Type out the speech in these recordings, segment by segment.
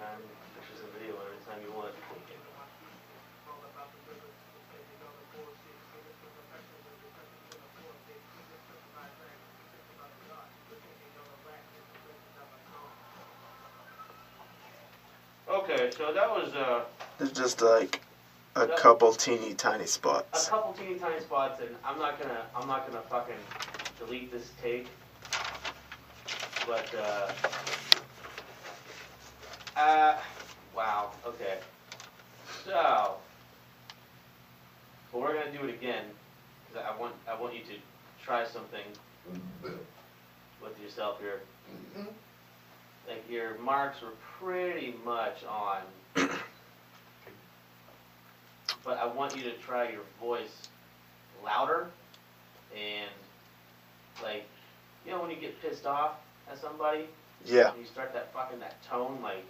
anytime, pictures and video anytime you want. Okay, so that was There's just like a couple teeny tiny a spots. couple teeny tiny spots, and I'm not gonna fucking delete this take. But wow. Okay. So, but we're gonna do it again because I want you to try something with yourself here. Like your marks were pretty much on, but I want you to try your voice louder and like, you know, when you get pissed off at somebody, Yeah. and you start that tone, like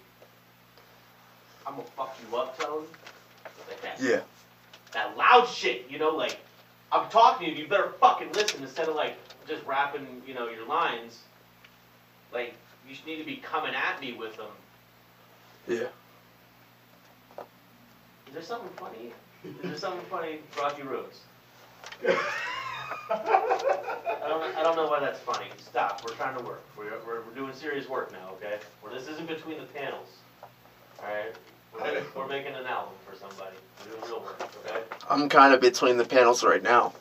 I'm gonna fuck you up tone, like that. Yeah. That loud shit, you know, like I'm talking to you, you better fucking listen instead of like just rapping, you know, your lines. Like you just need to be coming at me with them. Yeah. Is there something funny? Is there something funny, Rocky Rose? I don't know why that's funny. Stop. We're trying to work. We're doing serious work now, okay? This isn't between the panels. All right? We're making an album for somebody. We're doing real work, okay? I'm kind of between the panels right now.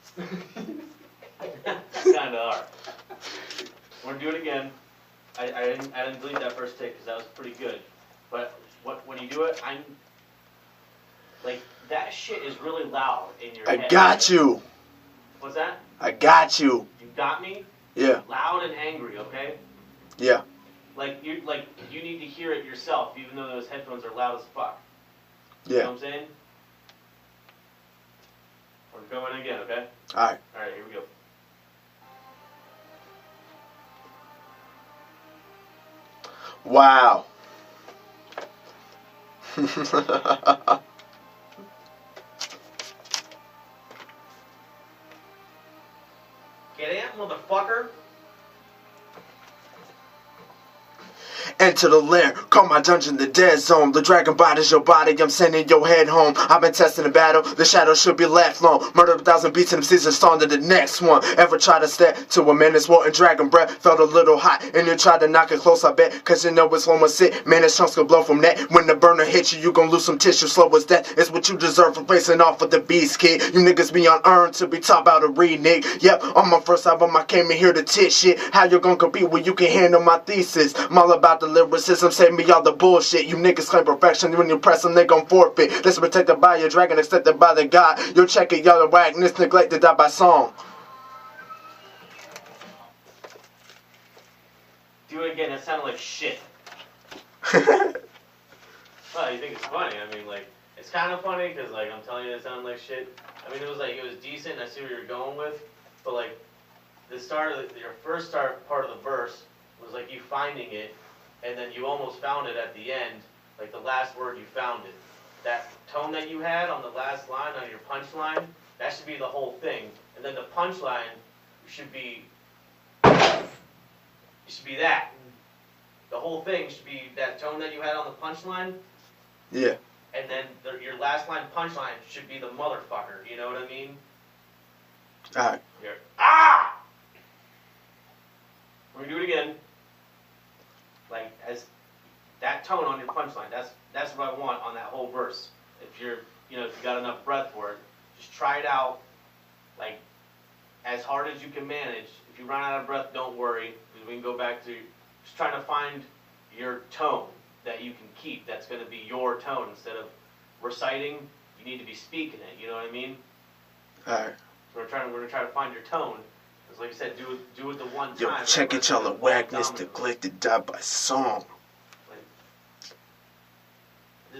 Kind of are. We're gonna do it again. I didn't delete that first take because that was pretty good. But when you do it, I'm like that shit is really loud in your head. I got you. What's that? I got you. You got me? Yeah. Loud and angry, okay? Yeah. Like you need to hear it yourself, even though those headphones are loud as fuck. Yeah. You know what I'm saying? We're going again, okay? Alright. Alright, here we go. Wow. Get in, motherfucker. Enter the lair, call my dungeon the dead zone. The dragon bodies your body, I'm sending your head home. I've been testing the battle, the shadow should be left long. Murder 1,000 beats and MCs and storm to the next one. Ever try to step to a menace, war and dragon breath felt a little hot, and you tried to knock it close, I bet, cause you know it's almost it. Man, chunks could blow from that. When the burner hits you, you gon' lose some tissue, slow as death. It's what you deserve for facing off with the beast, kid. You niggas be unearned to be taught about a renege. Yep, on my first album I came in here to tit shit. How you gon' compete when you can handle my thesis? I'm all about the lyricism, save me all the bullshit. You niggas claim perfection, when you press them, they gon' forfeit. Listen, protected by your dragon, accepted by the god. You'll check it, y'all whackness, neglected, die by song. Do it again, that sounded like shit. Well, you think it's funny. I mean, like, it's kind of funny, because, like, I'm telling you it sounded like shit. I mean, it was decent, I see where you're going with, but, like, the start of your first part of the verse was, like, you finding it, and then you almost found it at the end, like the last word you found it. That tone that you had on the last line, on your punchline, that should be the whole thing. And then the punchline should be that. The whole thing should be that tone that you had on the punchline. Yeah. And then your last line punchline should be the motherfucker, you know what I mean? Alright. Here. Ah! We're gonna do it again. Like, as that tone on your punchline, that's what I want on that whole verse. If if you got enough breath for it, just try it out, like, as hard as you can manage. If you run out of breath, don't worry, because we can go back to just trying to find your tone that you can keep. That's going to be your tone. Instead of reciting, you need to be speaking it. You know what I mean? All right. So we're going to try to find your tone. Because like I said, do it the one time. Yo, check it, y'all. The whackness, neglected, die by song. It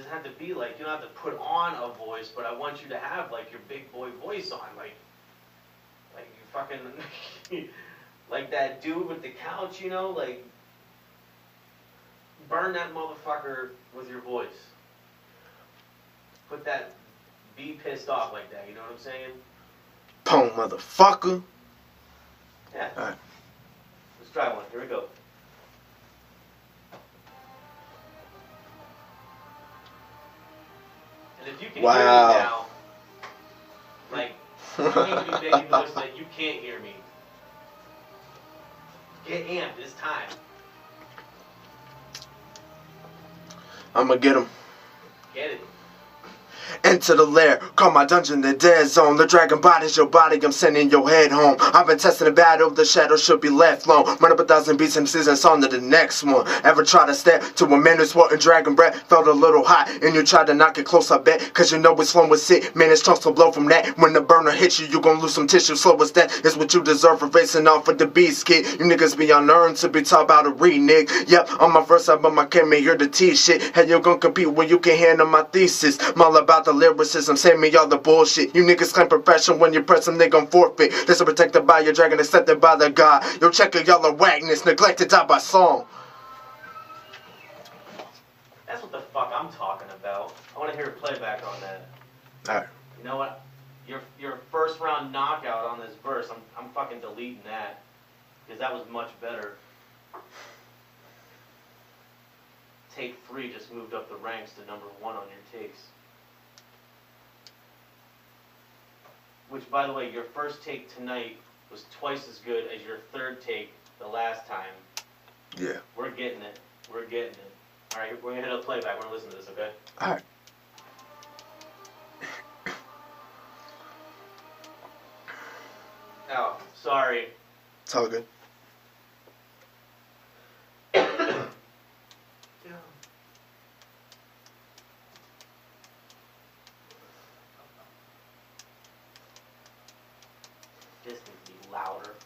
doesn't have to be like, you don't have to put on a voice, but I want you to have like your big boy voice on, like you fucking, like that dude with the couch, like, burn that motherfucker with your voice. Put that, be pissed off like that, you know what I'm saying? Pong, motherfucker. Yeah. All right. Let's try one, here we go. if you can Wow. hear me now, like, you need to be making noise so that you can't hear me. Get amped, it's time. I'm gonna get him. Get it. Enter the lair, call my dungeon the dead zone. The dragon body's your body, I'm sending your head home. I've been testing the battle, the shadow should be left alone. Run up 1,000 beats and seasons on to the next one. Ever try to step to a man who's swelling dragon breath? Felt a little hot, and you tried to knock it close, I bet. Cause you know it's slow as sick, man, it's chunks will blow from that. When the burner hits you, you gon' lose some tissue, slow as that. It's what you deserve for facing off with the beast, kid. You niggas be unearned to be taught about a renege. Yep, on my first album, I came in here to teach shit. And you gon' compete when you can handle my thesis. I'm all about the lyricism, save me all the bullshit. You niggas claim profession when you press them, they gon' forfeit. This is protected by your dragon, accepted by the god. Yo, check it, y'all are whackness, neglected out by song. That's what the fuck I'm talking about. I want to hear a playback on that. Alright. You know what? Your first round knockout on this verse, I'm fucking deleting that. Because that was much better. Take 3 just moved up the ranks to number 1 on your takes. Which, by the way, your first take tonight was twice as good as your third take the last time. Yeah. We're getting it. We're getting it. Alright, we're gonna hit a playback. We're gonna listen to this, okay? Alright. Oh, sorry. It's all good. This needs to be louder.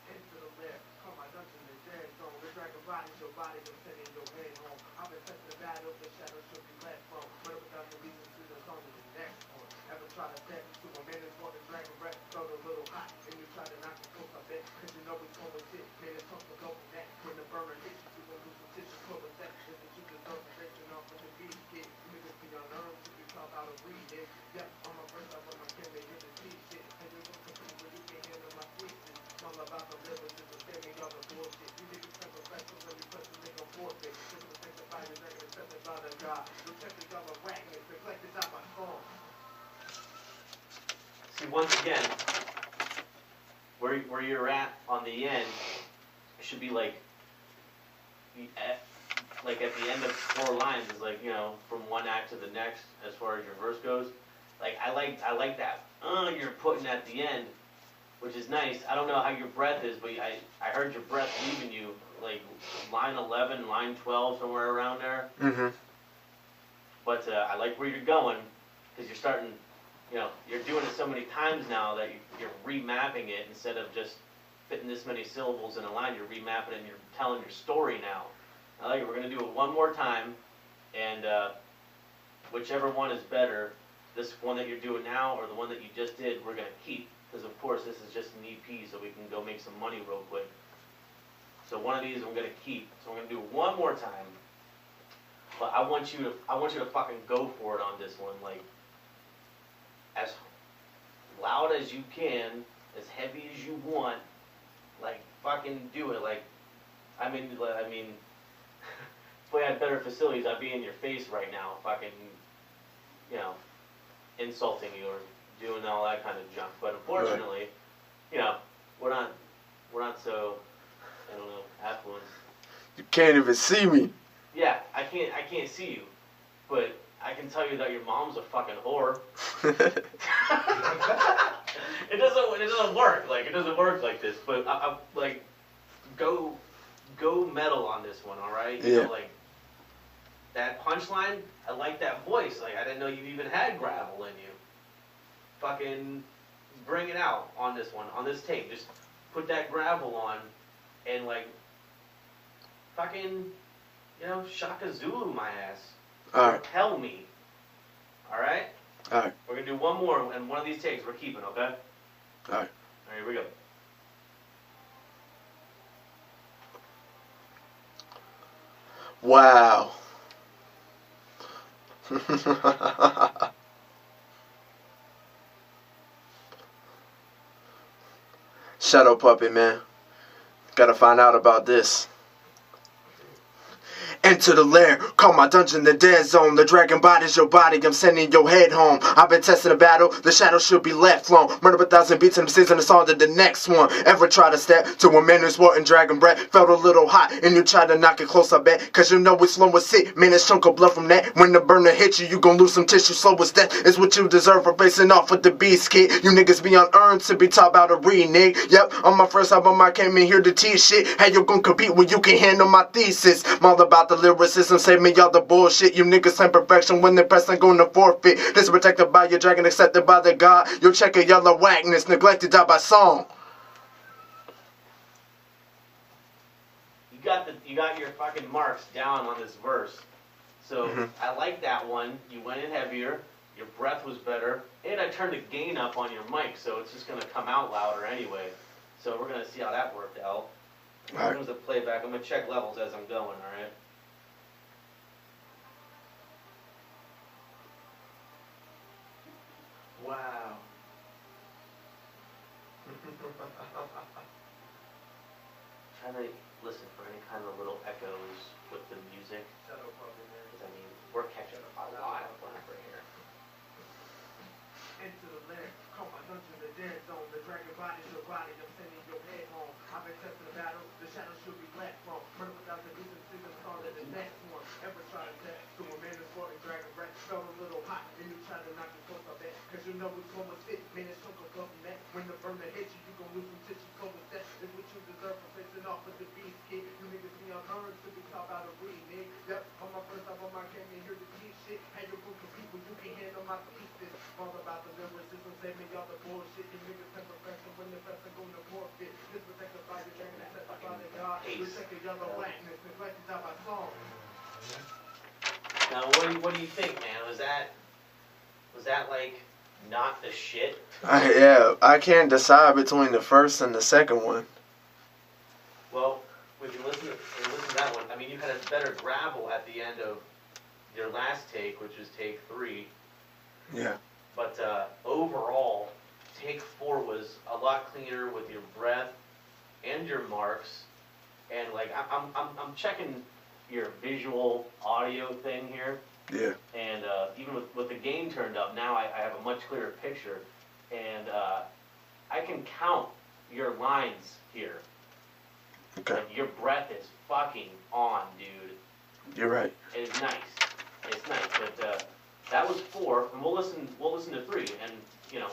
Into the lair, call my dungeon the dead zone. The dragon body's your body, I'm sending your head home. I've been testing the battle, the shadow should be left from. Murder without the reason to the song to the next one. Ever try to step to a man that's walking dragon breath, felt a little hot, and you try to knock it close, I bet, cause you know it's going shit. Man, it's tough to go from that. When the burner hits you, you gon' lose some tissue, pull a set. This is you deserve protection off with the beat, kid. You niggas be on nerves if you talk out of read it. Yep, on my first album, I can't make it to see shit. And you look for people, you can handle my sweetness. All about the lyricism, saving all the bullshit. You niggas come professional when you press the nigga forfeit. This is protected by your dragon, accepted by the god. Protected y'all are whackness, reflected out my song. See, once again, where you're at on the end, it should be like at the end of 4 lines is like, you know, from one act to the next as far as your verse goes. Like I like that. You're putting at the end, which is nice. I don't know how your breath is, but I heard your breath leaving you like line 11, line 12, somewhere around there. Mm-hmm. But I like where you're going because you're starting. You know, you're doing it so many times now that you're remapping it instead of just fitting this many syllables in a line. You're remapping it and you're telling your story now. I like it. We're going to do it one more time, and whichever one is better, this one that you're doing now or the one that you just did, we're going to keep. Because, of course, this is just an EP, so we can go make some money real quick. So one of these I'm going to keep. So we're going to do it one more time. But I want you to fucking go for it on this one. Like, as loud as you can, as heavy as you want, like fucking do it. Like, I mean, if we had better facilities, I'd be in your face right now, fucking, you know, insulting you or doing all that kind of junk. But unfortunately, you know, we're not so, I don't know, affluent. You can't even see me. Yeah, I can't see you, but I can tell you that your mom's a fucking whore. It doesn't work. Like, it doesn't work like this. But I like, go metal on this one, all right? You know, like that punchline. I like that voice. Like, I didn't know you even had gravel in you. Fucking bring it out on this one, on this tape. Just put that gravel on, and like, fucking, you know, Shaka Zulu my ass. Alright. Tell me. Alright? Alright. We're going to do one more, and one of these takes we're keeping, okay? Alright. Alright, here we go. Wow. Shadow Puppet, man. Gotta find out about this. Enter the lair, call my dungeon the dead zone. The dragon body's your body, I'm sending your head home. I've been testing the battle, the shadow should be left long. Murder 1,000 beats and I'm season the song to the next one. Ever try to step to a man who's sporting dragon breath? Felt a little hot and you try to knock it close, I bet. Cause you know it's slow as sick, man, it's chunk of blood from that. When the burner hits you, you gon' lose some tissue, slow as death. It's what you deserve for facing off with the beast, kid. You niggas be unearned to be taught about a renege. Yep, on my first album I came in here to teach shit. How you gon' compete when you can handle my thesis? I'm all about the lyricism, save me all the bullshit. You niggas claim perfection when they press and gonna forfeit. This protected by your dragon, accepted by the god. You'll check a yellow whackness, neglected out by song. You got your fucking marks down on this verse. So I like that one. You went in heavier, your breath was better, and I turned the gain up on your mic, so it's just gonna come out louder anyway. So we're gonna see how that worked out. In terms of playback, I'm gonna check levels as I'm going, alright? Wow. Trying to listen for any kind of little echoes with the music. Shaddowpuppet, man. Because I mean, we're catching up a lot of black right here. Into the lair, call my dungeon the dead zone. The dragon body's your body, I'm sending your head home. I've been testing the battle, the shadow should be left from. Murder 1,000 beats and season song to the next one. Ever try to test to a man that's sporting dragon breath? Felt a little hot and you try to knock it close, I bet. Cause you know it's gonna fit, man, it's chunk of blood from that. When the burner hits you, you gon' lose some tissue, so with that is what you deserve for facing off with the beast, kid. You niggas be unearned to be taught about a remake. Yep, on my first album I came in here to teach shit. How you gon' compete when you can handle my thesis? All about the lyricism, save me all the bullshit. You niggas have perfection when the best are gonna forfeit. This protected by your dragon, accepted by the god. You check a yellow blackness, neglected out by song. Now, what do you think, man? Was that like not the shit? Yeah, I can't decide between the first and the second one. Well, when you listen to that one, I mean, you had a better gravel at the end of your last take, which was take 3. Yeah. But overall, take 4 was a lot cleaner with your breath and your marks, and like I'm checking your visual audio thing here. Yeah. And even with the gain turned up, now I have a much clearer picture, and I can count your lines here. Okay. And your breath is fucking on, dude. You're right. It's nice. It's nice, but that was 4, and we'll listen to 3, and you know,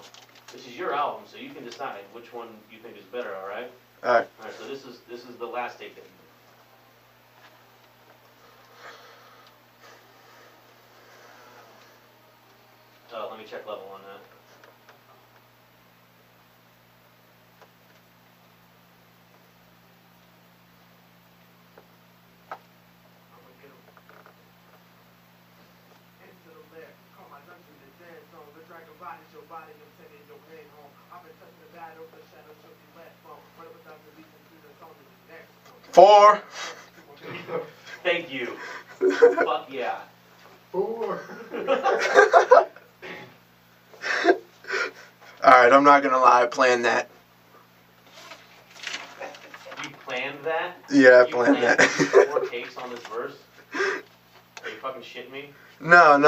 this is your album, so you can decide which one you think is better. All right. All right. All right. So this is the last take that you did. Let me check level on that. I'ma get 'em. Into the lair, call my dungeon the dead zone. The dragon body's your body, I'm sending your head home. I've been touching the battle, the shadow should be left from. Murder 1,000 beats and season song to the next one. 4. Thank you. Fuck yeah. 4. Alright, I'm not gonna lie, I planned that. You planned that? Yeah, I You planned that. 4 takes on this verse? Are you fucking shitting me? No.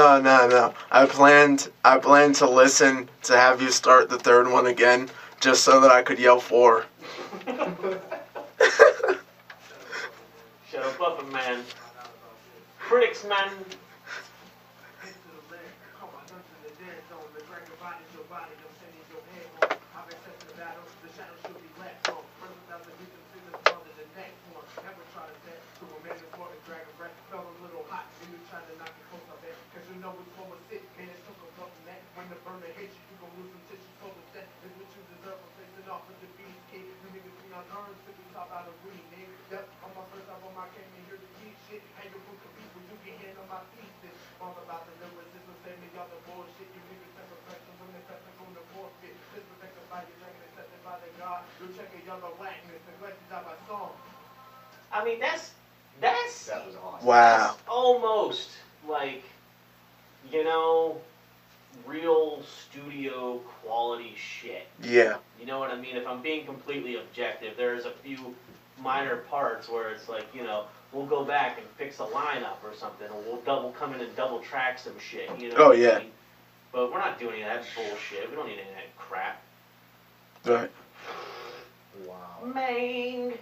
I planned to listen to have you start the third one again, just so that I could yell 4. Shaddowpuppet, man. Critics, man. Into the lair, call my dungeon the dead zone. The dragon body's your body, I'm sending your head home. I've been testing the battle, the shadow should be left from. Murder 1,000 beats and season song to the next one. Never try to test to a man that's sporting dragon breath. Felt a little hot and you try to knock it close, I bet. Cause you know it's gonna sit, man, it's chunk of blood from that. When the burner hits you, you gon' lose some tissue, so with that is what you deserve for facing off with the beast, kid. You niggas be unearned to be taught about a remake. Yep, on my first album I came in here to teach shit. How you gon' compete when you can handle my thesis? All about the lyricism, save me all the bullshit. You niggas have perfection when the best are gonna forfeit. This protected by your dragon, accepted by the god. You check a yellow whackness, neglected out by song. I mean, that's That was awesome. Wow. that's almost like, you know, real studio quality shit. Yeah. You know what I mean? If I'm being completely objective, there's a few minor parts where it's like, you know, we'll go back and fix a lineup or something, or we'll come in and double track some shit, you know? Oh, what I yeah. mean? But we're not doing any of that bullshit. We don't need any of that crap. Right. Wow. Mang.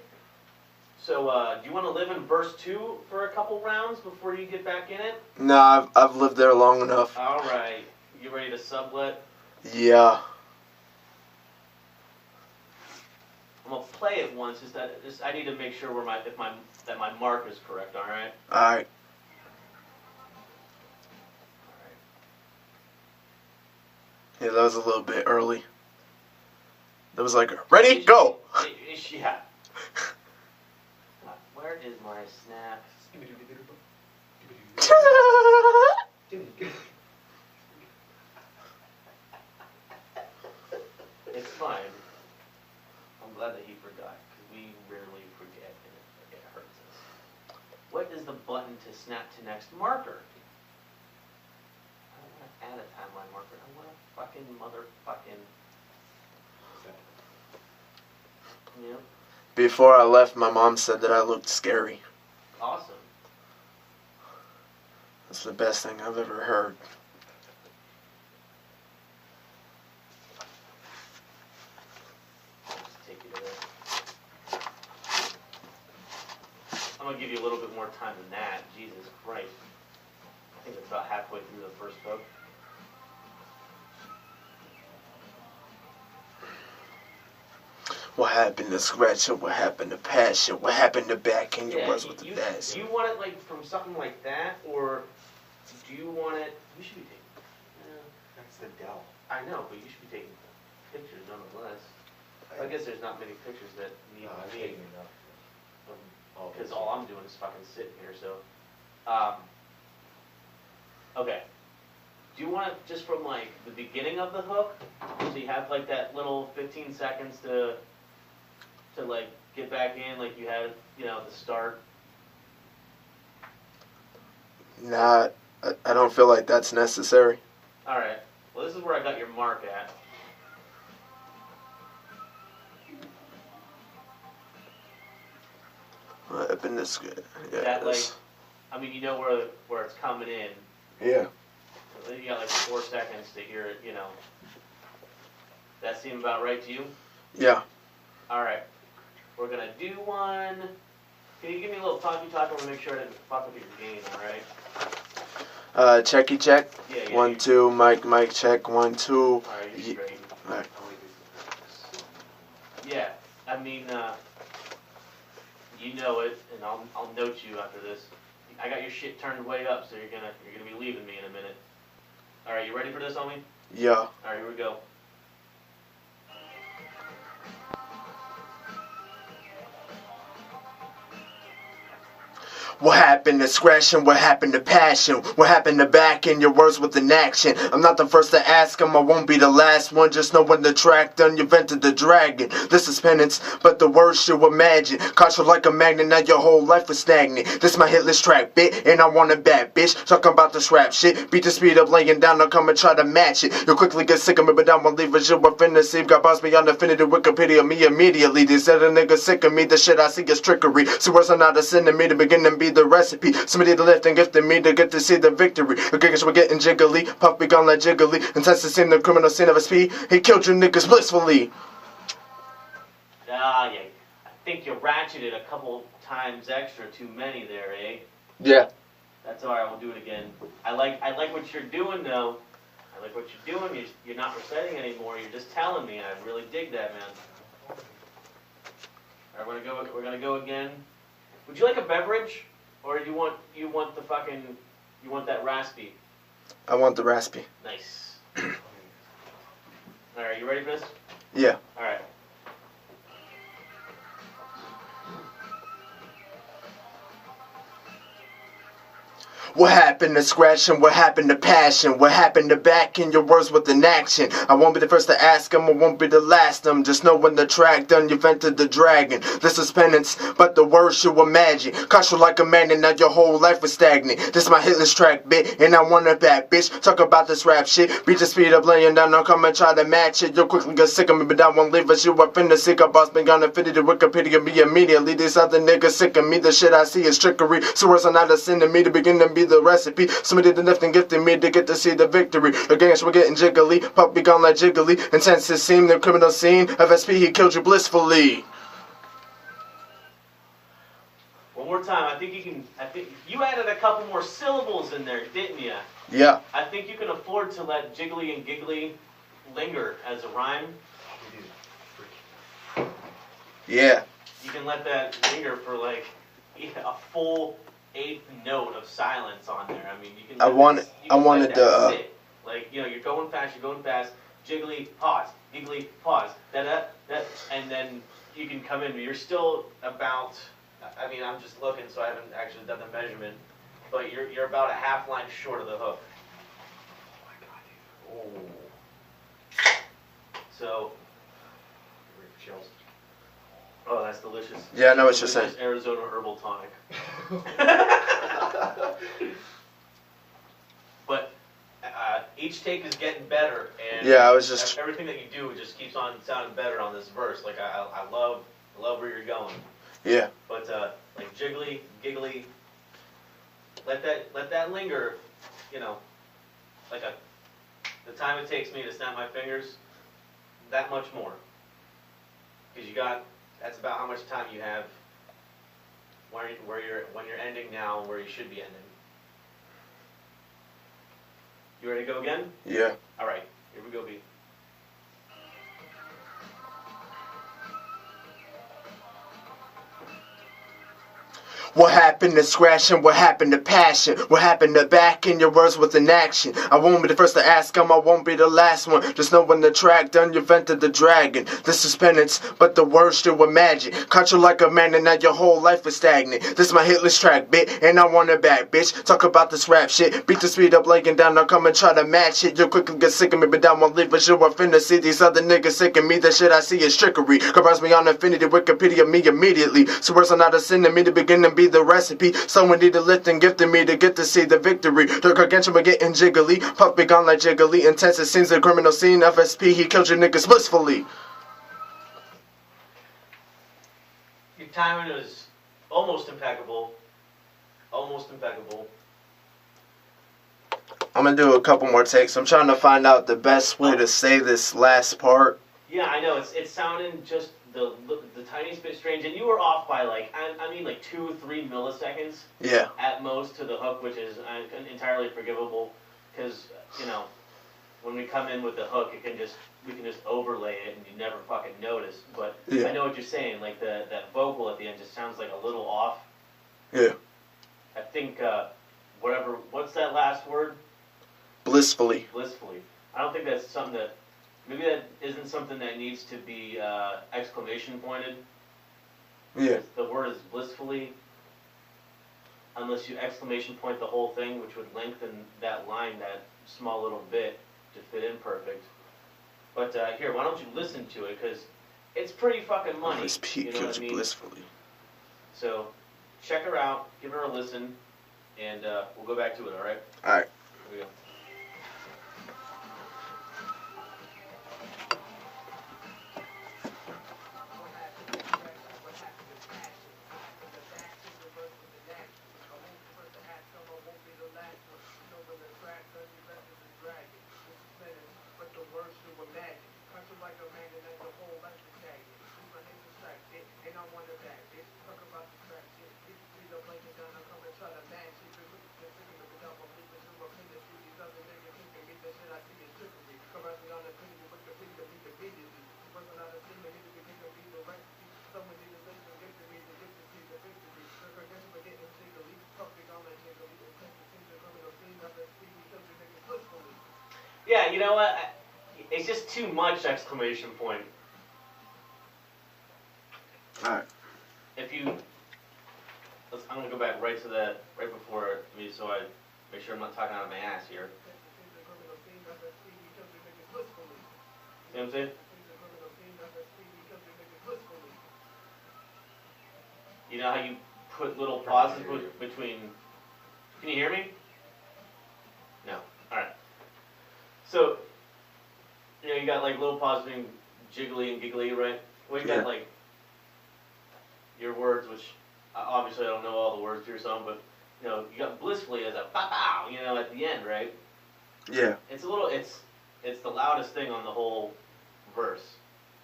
So, do you want to live in verse 2 for a couple rounds before you get back in it? Nah, I've lived there long enough. Alright. You ready to sublet? Yeah. I'm gonna play it once. I need to make sure that my mark is correct. All right. Alright. Yeah, that was a little bit early. That was like, ready, go! Yeah. Where is my snap? It's fine. I'm glad that he forgot, because we rarely forget, and it hurts us. What is the button to snap to next marker? I don't want to add a timeline marker. I want a fucking motherfucking... Yeah. Before I left, my mom said that I looked scary. Awesome. That's the best thing I've ever heard. I'm going to give you a little bit more time than that. Jesus Christ. I think it's about halfway through the first book. What happened to Scratcher? What happened to Passion? What happened to Back in your words with the dash? Do you want it like from something like that, or do you want it? You should be taking. That's the Dell. I know, but you should be taking pictures nonetheless. I guess there's not many pictures that need No, I'm me, taking enough. because all I'm doing is fucking sitting here. So, okay. Do you want it just from like the beginning of the hook, so you have like that little 15 seconds to like get back in, like you had, you know, at the start? Nah, I don't feel like that's necessary. All right. Well, this is where I got your mark at. What happened to Scratcher? Yeah, That like, I mean, you know where it's coming in. yeah. You got like 4 seconds to hear it, you know. That seem about right to you? Yeah. All right. We're gonna do one. Can you give me a little talkie talk? I want to make sure I didn't fuck up your game. All right. Checky check. Yeah. 1, 2, mic check. 1, 2. All right, you're straight. Alright. Yeah. I mean, you know it, and I'll note you after this. I got your shit turned way up, so you're gonna be leaving me in a minute. All right, you ready for this, homie? Yeah. All right, here we go. What happened to Scratching? What happened to Passion? What happened to Back in your words with an action? I'm not the first to ask him, I won't be the last one. Just know when the track done, you vented the dragon. This is penance, but the worst you imagine. Caught you like a magnet, now your whole life is stagnant. This my hitless track, bit, and I want it bad, bitch. Talking about this rap shit. Beat the speed up, laying down, I'll come and try to match it. You'll quickly get sick of me, but I won't leave a shit with finesse. Got boss beyond infinity, Wikipedia me immediately. They said a nigga sick of me, the shit I see is trickery. See words are not a sin to me to begin and be the recipe. Somebody to lift and gifted me to get to see the victory. The giggles were getting jiggly, puff begun like jiggly. Intense to see the criminal scene of a speed. He killed you niggas blissfully. Ah, yeah. I think you ratcheted a couple times extra too many there, eh? Yeah. That's alright, we'll do it again. I like what you're doing though. I like what you're doing. You're not reciting anymore, you're just telling me. I really dig that, man. Alright, we're gonna go again. Would you like a beverage? Or do you want the fucking, you want that raspy? I want the raspy. Nice. Alright, you ready for this? Yeah. Alright. What happened to scratching? What happened to passion? What happened to backing your words with an action? I won't be the first to ask them, I won't be the last them. Just know when the track done, you've entered the dragon. This is penance, but the words you imagine. Caught you like a man and now your whole life was stagnant. This my hitless track, bit, and I want it back, bitch. Talk about this rap shit. Beat the speed up, laying down, I'll come and try to match it. You'll quickly get sick of me, but I won't leave us. You are finna sick of boss, been gonna fit it to Wikipedia me immediately. These other niggas sick of me, the shit I see is trickery. So words are not a sin to me to begin to be the recipe. Somebody did nothing gifting me to get to see the victory. The gangs were getting jiggly, pup be gone like jiggly. And since it seemed the criminal scene of SP, he killed you blissfully. One more time. I think you added a couple more syllables in there, didn't you? Yeah. I think you can afford to let jiggly and giggly linger as a rhyme. Yeah. You can let that linger for like a full eighth note of silence on there. I mean, you can. I wanted to. Sit. Like, you know, you're going fast, jiggly, pause, giggly, pause, da, and then you can come in. You're still about. I mean, I'm just looking, so I haven't actually done the measurement, but you're about a half line short of the hook. Oh my God, dude. Oh. So. Chills. Oh, that's delicious. Yeah, I know what you're saying. Arizona herbal tonic. But each take is getting better, and yeah, I was just everything that you do just keeps on sounding better on this verse. Like I love where you're going. Yeah. But like jiggly, giggly, let that linger. You know, like the time it takes me to snap my fingers, that much more. Because that's about how much time you have when you're ending now and where you should be ending. You ready to go again? Yeah. All right, here we go, B. What happened to scratching? What happened to passion? What happened to backing your words with an action? I won't be the first to ask them, I won't be the last one. Just know when the track done, you've entered the dragon. This is penance, but the words still imagine. Caught you like a man and now your whole life is stagnant. This is my hitless track, bit, and I want it back, bitch. Talk about this rap shit. Beat the speed up, laying down, I'll come and try to match it. You'll quickly get sick of me, but I won't leave us. You are finna see these other niggas sick of me. The shit I see is trickery. Converse me on infinity, Wikipedia me immediately. So words are not a sin to me to begin to be the recipe. Someone need to lift and gift me to get to see the victory. The gargantuan were getting jiggly, puff be gone like jiggly. Intense it seems the criminal scene of SP. He killed you niggas blissfully. Your timing was almost impeccable. Almost impeccable. I'm gonna do a couple more takes. I'm trying to find out the best way to say this last part. Yeah, I know. It's sounding just the tiniest bit strange, and you were off by like I mean like 2-3 milliseconds. Yeah. At most to the hook, which is entirely forgivable, because you know when we come in with the hook, we can just overlay it and you never fucking notice. But yeah. I know what you're saying. Like that vocal at the end just sounds like a little off. Yeah. I think what's that last word? Blissfully. Blissfully. I don't think that's something that. Maybe that isn't something that needs to be exclamation pointed. Yeah. The word is blissfully, unless you exclamation point the whole thing, which would lengthen that line that small little bit to fit in perfect. But here, why don't you listen to it, because it's pretty fucking money. This Pete you know killed what I you mean? blissfully. So, check her out, give her a listen, and we'll go back to it, alright? Alright. Here we go. Yeah, you know what? It's just too much exclamation point. Alright. If you, I'm gonna go back right to that, right before me, so I Make sure I'm not talking out of my ass here. See what I'm saying? You know how you put little pauses between... Can you hear me? No. Alright. So, you know, you got like little pauses between jiggly and giggly, right? Well, you got like your words, which obviously I don't know all the words to your song, but you know, you got blissfully as a pow, you know, at the end, right? Yeah. It's a little, it's the loudest thing on the whole verse.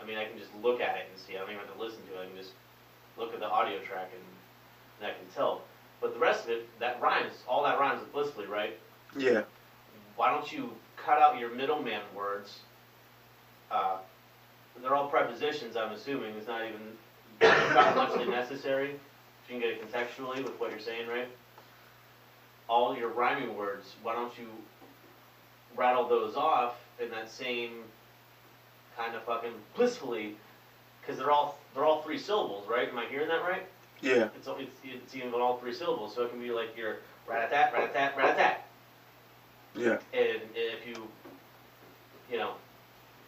I mean, I can just look at it and see. I don't even have to listen to it. I can just look at the audio track and I can tell. But the rest of it, that rhymes. All that rhymes with blissfully, right? Yeah. Why don't you cut out your middleman words? They're all prepositions, I'm assuming. It's not even not much necessary. You can get it contextually with what you're saying, right? All your rhyming words, why don't you rattle those off in that same kind of fucking blissfully? Because they're all 3 syllables, right? Am I hearing that right? Yeah. It's even all 3 syllables, so it can be like your rat-a-tat, rat-a-tat, rat-a-tat. Yeah. And if you know,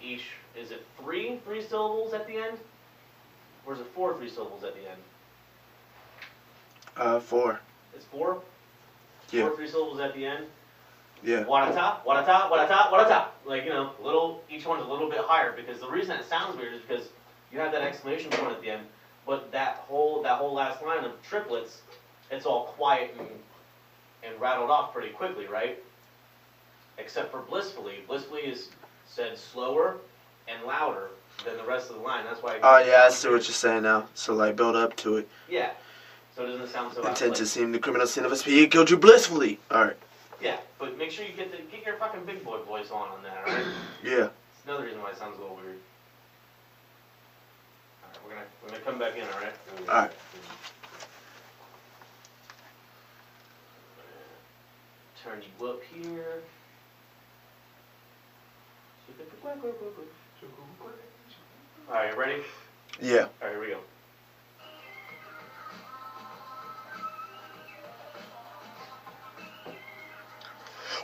each, is it 3 syllables at the end? Or is it 4 3 syllables at the end? 4. It's 4? Yeah. 4 3 syllables at the end? Yeah. Wada-ta, wada-ta, wada-ta, wada-ta. Like, you know, each one's a little bit higher, because the reason it sounds weird is because you have that exclamation point at the end, but that whole last line of triplets, it's all quiet and rattled off pretty quickly, right? Except for blissfully. Blissfully is said slower and louder than the rest of the line. That's why. Oh yeah, I see what you're saying now. So like build up to it. Yeah. So it doesn't sound so. Intent to seem the criminal sin of a speed. He killed you blissfully. All right. Yeah, but make sure you get your fucking big boy voice on that. All right. Yeah. It's another reason why it sounds a little weird. All right, we're gonna come back in. All right. All right. Turn you up here. Alright, ready? Yeah. Alright, here we go.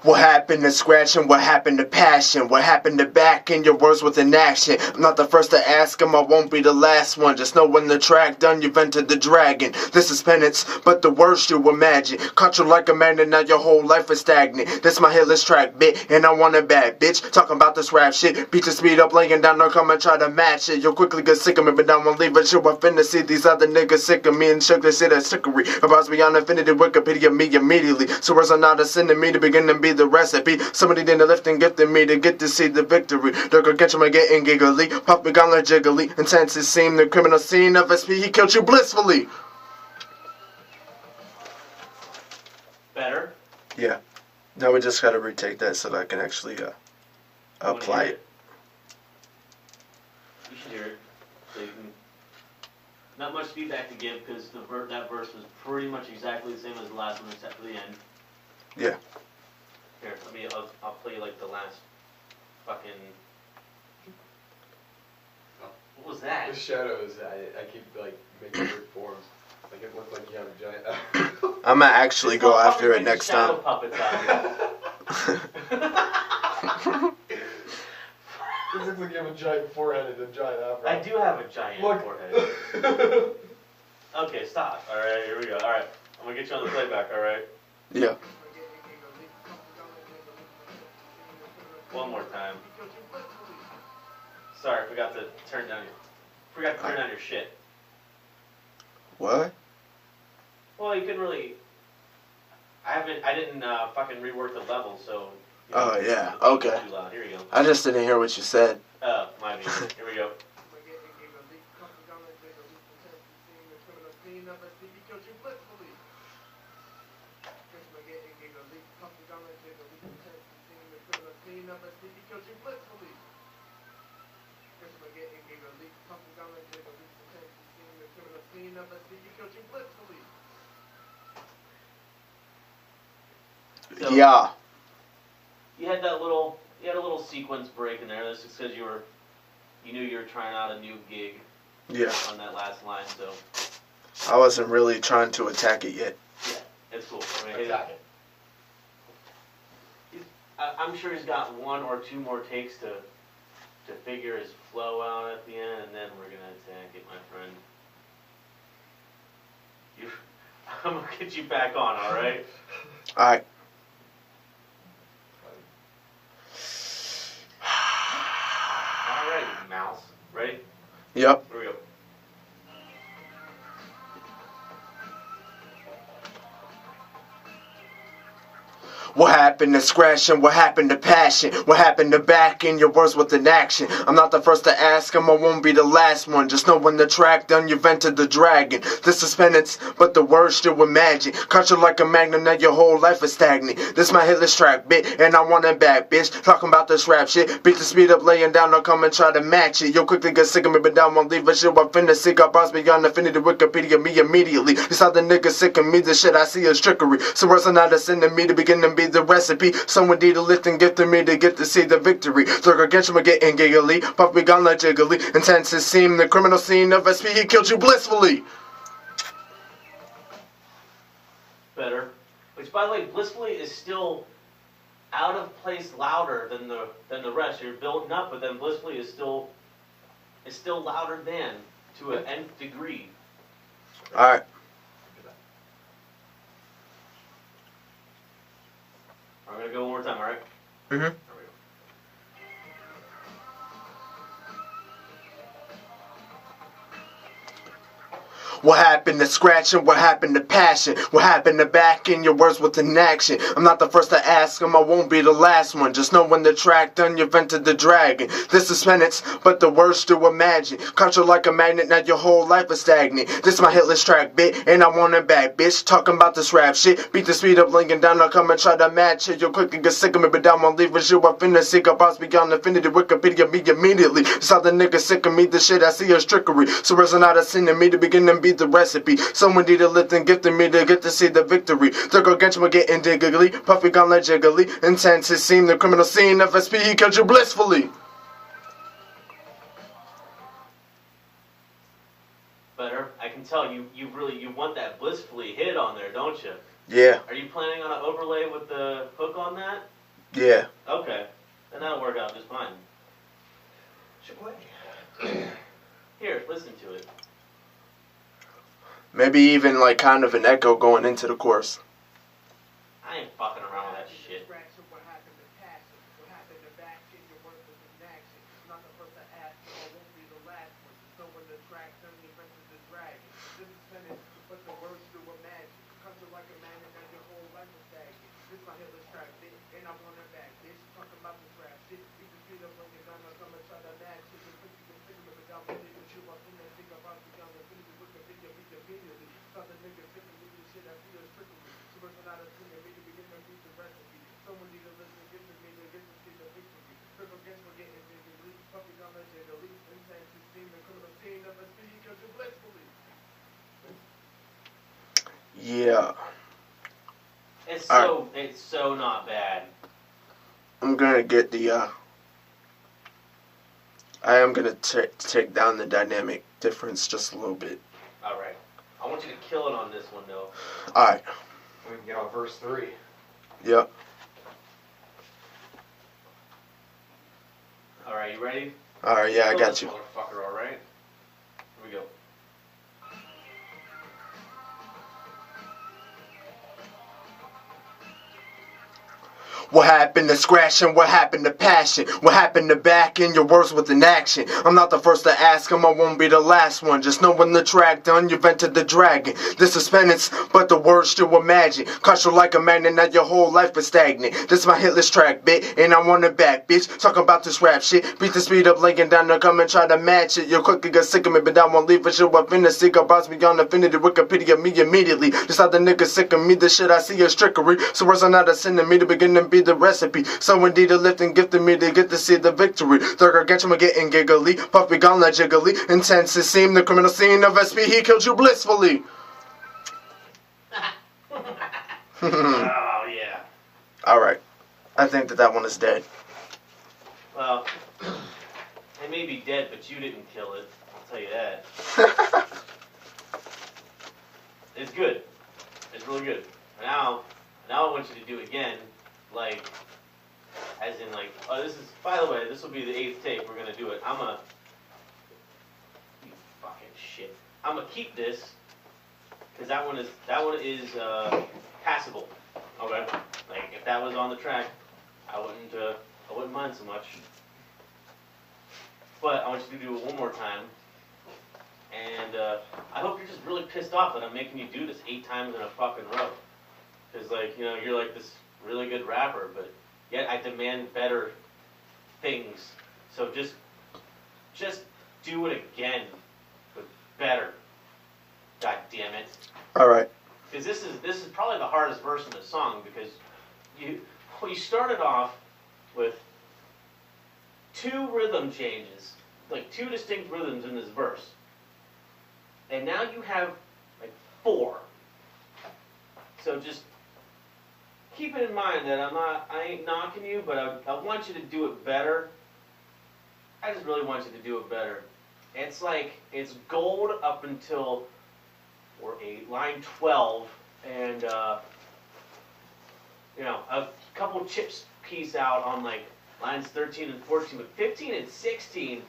What happened to scratching? What happened to passion? What happened to backing your words with an action? I'm not the first to ask him, I won't be the last one. Just know when the track done, you've entered the dragon. This is penance, but the worst you imagine. Caught you like a man and now your whole life is stagnant. This my hitless track, bit, and I want a bad bitch. Talking about this rap shit. Beat your speed up, laying down, don't come and try to match it. You'll quickly get sick of me, but I won't leave it. You are finna see these other niggas sick of me and shook this shit at sickery. About beyond infinity, Wikipedia me immediately. So words are not a sin to me to begin to be the recipe. Somebody did the lift and gifted me to get to see the victory. They're gonna catch him and getting giggly. Puff me gone like jiggly. Intense it seemed the criminal scene of SP. He killed you blissfully. Better? Yeah. Now we just gotta retake that so that I can actually apply it. You should hear it. So you can, not much feedback to give because that verse was pretty much exactly the same as the last one except for the end. Yeah. Here, I'll play like the last fucking. What was that? The shadows, I keep like making weird forms. Like it looks like you have a giant. I'm gonna actually go after it next time. Puppets out here. It looks like you have a giant forehead and a giant afro. I do have a giant forehead. Okay, stop. Alright, here we go. Alright, I'm gonna get you on the playback, alright? Yeah. One more time. Sorry, I forgot to turn down your shit. What? Well, you couldn't really. I didn't fucking rework the level, so. Oh yeah. Okay. Too loud. Here we go. I just didn't hear what you said. Oh, my bad. Here we go. So, Yeah. You had a little sequence break in there. That's just because you knew you were trying out a new gig. Yeah. On that last line, so. I wasn't really trying to attack it yet. Yeah, it's cool. I mean, Attack it. I'm sure he's got one or two more takes to figure his flow out at the end, and then we're gonna attack it, my friend. I'm gonna get you back on, all right? All right. All right, mouse. Ready? Yep. Here we go. What happened to scratching? What happened to passion? What happened to backing your words with an action? I'm not the first to ask him, I won't be the last one. Just know when the track done, you've entered the dragon. This is penance, but the words still with magic. Cut you like a magnet, now your whole life is stagnant. This my hitless track, bit, and I want it back, bitch. Talking about this rap shit, beat the speed up, laying down, I'll come and try to match it. You'll quickly get sick of me, but down won't leave a shit. I'm finna sick up, boss beyond infinity, Wikipedia me immediately. This how the niggas sick of me, the shit I see is trickery. So words are not a sin to me to begin to be the recipe. Someone need to lift and gift to me to get to see the victory. Throw against him, getting giggly. Puff me gun like jiggly. Intense to seem the criminal scene of SP. He killed you blissfully. Better. Which, by the way, blissfully is still out of place, louder than the rest. You're building up, but then blissfully is still louder than to an nth degree. All right. I'm gonna go one more time. All right. Mhm. There we go. What happened to scratching? What happened to passion? What happened to backing your words with an action? I'm not the first to ask him, I won't be the last one. Just know when the track done, you've entered the dragon. This is penance, but the words still imagine. Cut you like a magnet, now your whole life is stagnant. This my hitless track, bit, and I want it back, bitch. Talking about this rap shit, beat the speed up, linking down, I'll come and try to match it. You'll quickly get sick of me, but down won't leave a shit. I'm finna seek up, boss beyond infinity, Wikipedia me immediately. This how the niggas sick of me, the shit I see is trickery. So words are not a sin to me to begin to be the recipe. Someone need to lift and gift to me to get to see the victory. Throw against me, getting diggly. Puffy gun like jiggly. Intense to seem the criminal scene of SP. He killed you blissfully. Better. I can tell you want that blissfully hit on there, don't you? Yeah. Are you planning on an overlay with the hook on that? Yeah. Okay. Then that'll work out just fine. Here, listen to it. Maybe even like kind of an echo going into the chorus. I ain't fucking around with that shit. What happened to passion? What happened to backing your words with an action? I'm not the first to ask, so I won't be the last one. So when the track done, you entered the dragon. This is finished, but the words still imagine. Cut you like a magnet, now your whole life is stagnant. This my hitless track, bitch, and I want it back, bitch. Talking about this rap shit, beat the speed up, bring it down, I'll come and try to match it. Just put you can figure it without any but you up in that thing about the young infinity, Wikipedia me immediately. Saw the niggas sick of me, this shit I feel is trickery. So words are not a sin to me to begin to beat the recipe. Someone need to listen, give to me to get to see the victory. Trip against we're getting diggly, puffy gun like jiggly. Intense to seem the criminal scene of a speed, killed you blissfully. Yeah. It's so not bad. I'm gonna get the I am gonna take down the dynamic difference just a little bit. All right. I want you to kill it on this one though. Alright. We can get on verse 3. Yep. All right, you ready? Alright, yeah, I Kill got this you. motherfucker, all right? Here we go. What happened to scratching? What happened to passion? What happened to backing your words with an action? I'm not the first to ask him, I won't be the last one. Just know when the track done, you've entered the dragon. This is penance, but the words still imagine. Cut you like a magnet, now your whole life is stagnant. This my hitless track, bit, and I want it back, bitch. Talking about this rap shit, beat the speed up, laying down, I'll come and try to match it. You'll quickly get sick of me, but I won't leave a shit. I'm finna seek up, boss beyond infinity, Wikipedia me immediately. Just how the niggas sick of me, the shit I see is trickery. So words are not a sin to me to begin to be the recipe. Someone need to lift and gift to me to get to see the victory. Throw against me, getting giggly. Puffy gun like jiggly. Intense to seem the criminal scene of SP. He killed you blissfully. Oh yeah. Alright. I think that one is dead. Well, it may be dead, but you didn't kill it. I'll tell you that. It's good. It's really good. Now I want you to do it again, like as in like, oh, this is, by the way, this will be the 8th take, we're gonna do it. You fucking shit. I'm gonna keep this, because that one is passable. Okay? Like, if that was on the track, I wouldn't mind so much. But I want you to do it one more time. And I hope you're just really pissed off that I'm making you do this 8 times in a fucking row. Because, like, you know, you're like this really good rapper, but yet I demand better things. So just do it again, but better. God damn it. All right. Because this is probably the hardest verse in the song, because you started off with 2 rhythm changes, like 2 distinct rhythms in this verse. And now you have like 4. So just keep it in mind that I ain't knocking you, but I want you to do it better. I just really want you to do it better. It's like, it's gold up until line 12, and you know, a couple chips piece out on like lines 13 and 14, but 15 and 16,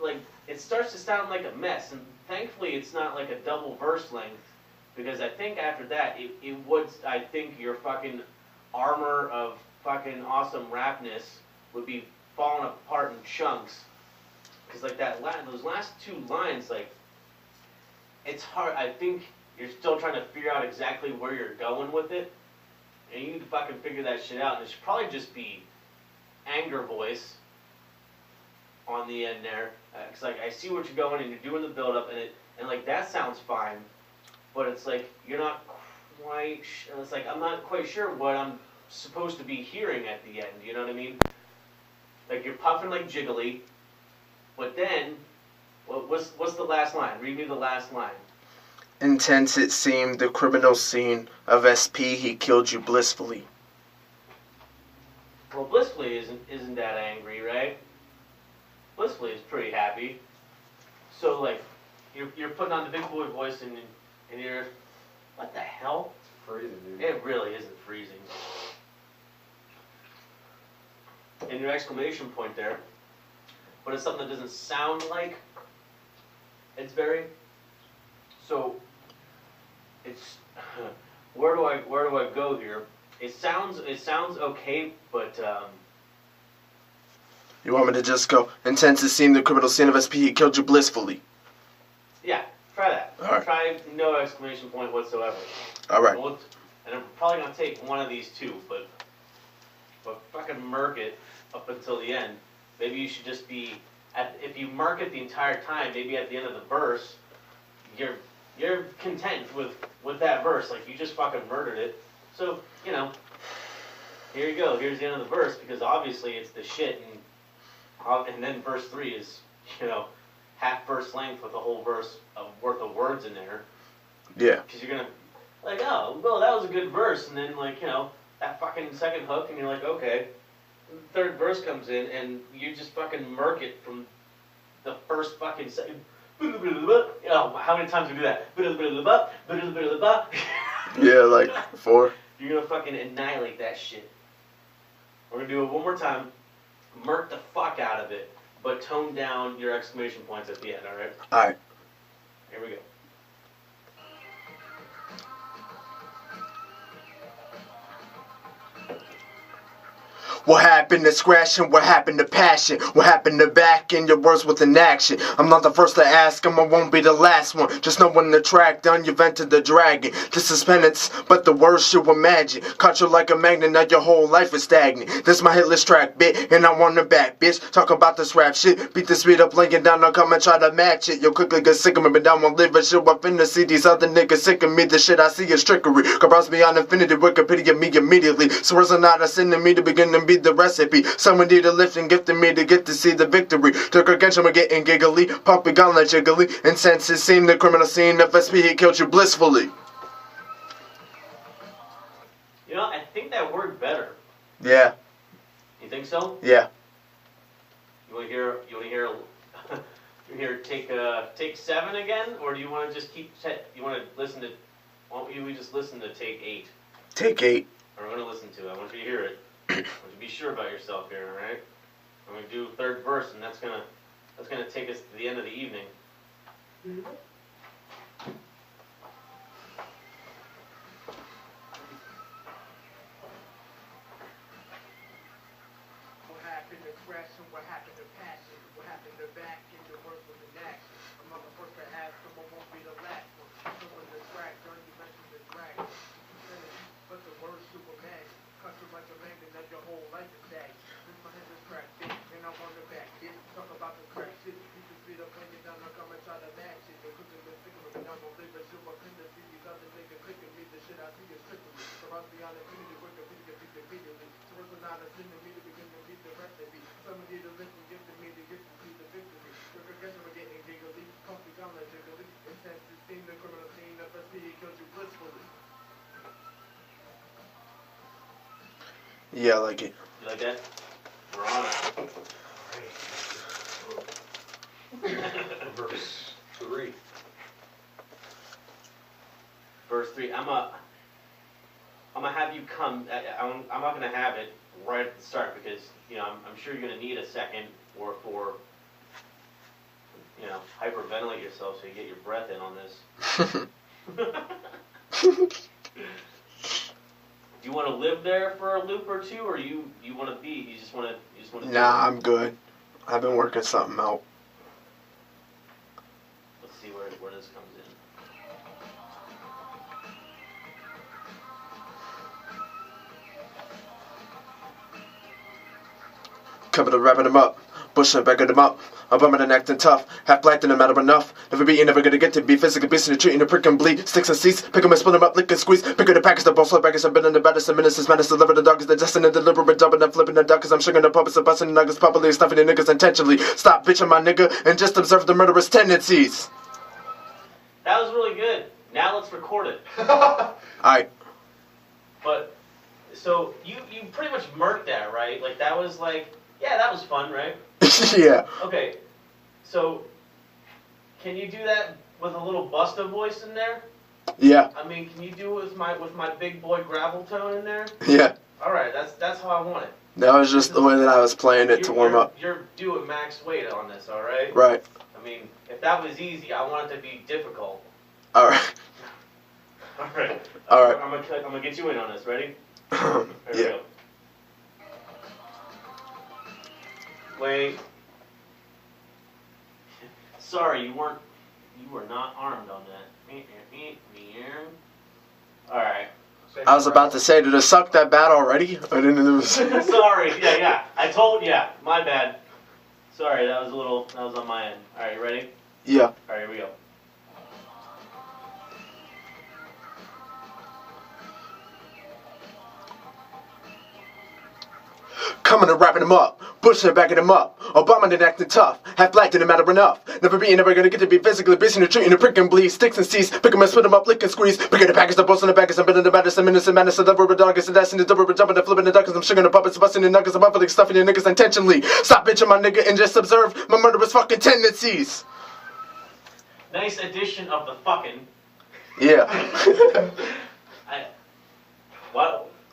like, it starts to sound like a mess. And thankfully, it's not like a double verse length, because I think after that, it would, I think your fucking armor of fucking awesome rapness would be falling apart in chunks. Because like those last 2 lines, like, it's hard. I think you're still trying to figure out exactly where you're going with it, and you need to fucking figure that shit out. And it should probably just be anger voice on the end there. Cause like, I see what you're going, and you're doing the build up, and like, that sounds fine, but it's like, you're not quite, it's like, I'm not quite sure what I'm supposed to be hearing at the end, you know what I mean? Like, you're puffing like Jiggly, but then, what's the last line? Read me the last line. Intense it seemed, the criminal scene of SP, he killed you blissfully. Well, blissfully isn't that angry, right? Blissfully is pretty happy. So like, you're putting on the big boy voice, and you're, what the hell? It's freezing, dude. It really isn't freezing. And your exclamation point there, but it's something that doesn't sound like it's very. So it's, where do I go here? It sounds okay, but You want me to just go, intense it seemed, the criminal scene of SP, he killed you blissfully. yeah, try that. All right. Try no exclamation point whatsoever. All right. And I'm probably gonna take one of these 2, but fucking murk it up until the end. Maybe you should just be if you mark it the entire time, maybe at the end of the verse, you're content with that verse. Like, you just fucking murdered it. So, you know, here you go. Here's the end of the verse, because obviously it's the shit, and then verse 3 is, you know, half verse length with a whole verse worth of words in there. Yeah. Because you're gonna, like, oh, well, that was a good verse, and then, like, you know, that fucking second hook, and you're like, okay. The 3rd verse comes in, and you just fucking murk it from the first fucking second. Oh, how many times do we do that? Yeah, like 4. You're gonna fucking annihilate that shit. We're gonna do it one more time. Murk the fuck out of it, but tone down your exclamation points at the end, alright? Alright. Here we go. What happened to scratching? What happened to passion? What happened to backing your words with an action? I'm not the first to ask him, I won't be the last one. Just know when the track done, you've entered the dragon. This is penance, but the worst you imagine. Caught you like a magnet, now your whole life is stagnant. This my hitless track, bit, and I want it back, bitch. Talk about this rap shit, beat the speed up, laying down, I'll come and try to match it. You'll quickly get sick of me, but down won't live a shit. I finna see these other niggas sick of me. The shit I see is trickery. Cross beyond infinity, Wikipedia me immediately. So words are not a sin to me to begin to be the recipe. Someone need a lift and gifted me to get to see the victory. Took against him, getting giggly, puppy gone like jiggly. And since it seemed the criminal scene of SP, he killed you blissfully. You know, I think that worked better. Yeah. You think so? Yeah. You wanna hear you hear take 7 again, or do you wanna just you wanna listen to, why don't we just listen to take 8? Take 8. Or we're gonna listen to it. I want you to hear it. Be sure about yourself here, all right? I'm gonna do third verse, and that's gonna take us to the end of the evening. What happened to aggression? What happened to passion? What happened to back in the work with an action? I'm the first to have, someone won't be the last one. Someone the track, don't you mention the drag. But the words super bad. Cut you like a magnet that your whole life is sad. Since my hands is cracked, and I want to back it. Talk about the crack shit. You can speed up when you're down, I'll come and try to match it. You're cooking the sick of me, I'm gonna leave a shit. What can the see? You got the nigga clicking me, the shit I see is tricking me. Surround me on infinity, quick to beat immediately. So it's not a sin to me to begin to beat the recipe. Some of you to listen, give to me to get to see the victory. Your progression we're getting giggly, coffee down like jiggly. It says the scene, the criminal scene, the first he kills you blissfully. Yeah, I like it. You like that? We're on it. Verse 3. Verse 3. I'm gonna have you come. I'm not gonna have it right at the start because I'm sure you're gonna need a second or for hyperventilate yourself so you get your breath in on this. Do you want to live there for a loop or two, or you want to be? You just want to. Nah, I'm good. I've been working something out. Let's see where this comes in. Cover the wrapping them up, pushing backing them up. I'm bumming and acting tough, half black and no matter enough. Never be, you're never gonna get to be physically beast and treating the prick and bleed. Sticks and seats, pick 'em and split 'em up, lick and squeeze. Pick up the package, the ball flow baggage, I've been in the baddest of ministers, madness, deliver the dog is the destined and deliberate dumping and flipping the duck, cause I'm sugar the puppets and busting the nuggets, properly stuffing the niggas intentionally. Stop bitching my nigga and just observe the murderous tendencies. That was really good. Now let's record it. Alright. But so you pretty much murked that, right? Like that was like, yeah, that was fun, right? Yeah. Okay. So can you do that with a little Busta voice in there? Yeah. I mean, can you do it with my big boy gravel tone in there? Yeah. All right, that's how I want it. That was just the way that I was playing it to warm up. You're doing max weight on this, all right? Right. I mean, if that was easy, I want it to be difficult. Alright. All right. Alright. I'm gonna get you in on this. Ready? There we Yeah. go. Wait. Sorry, you were not armed on that. All right. I was about to say, did it suck that bad already? I didn't know it was... Sorry. Yeah. I told. Yeah, my bad. Sorry, that was on my end. All right, you ready? Yeah. All right, here we go. Coming and wrapping them up, pushing and backing them up. Obama and acting tough, half black didn't matter enough. Never be, never gonna get to be physically busy and treating the prick and bleed. Sticks and seeds, pick 'em and split them up, lick and squeeze. Pick up the package, the boss in the baggage, I'm in the baddest, I'm innocent madness, the double doggies, and that's in the double jumping, the flipping the duckers, I'm sugar the puppets, busting the nuggets, I'm buffalo stuffing your niggas intentionally. Stop bitching my nigga and just observe my murderous fucking tendencies. Nice addition of the fucking. Yeah. I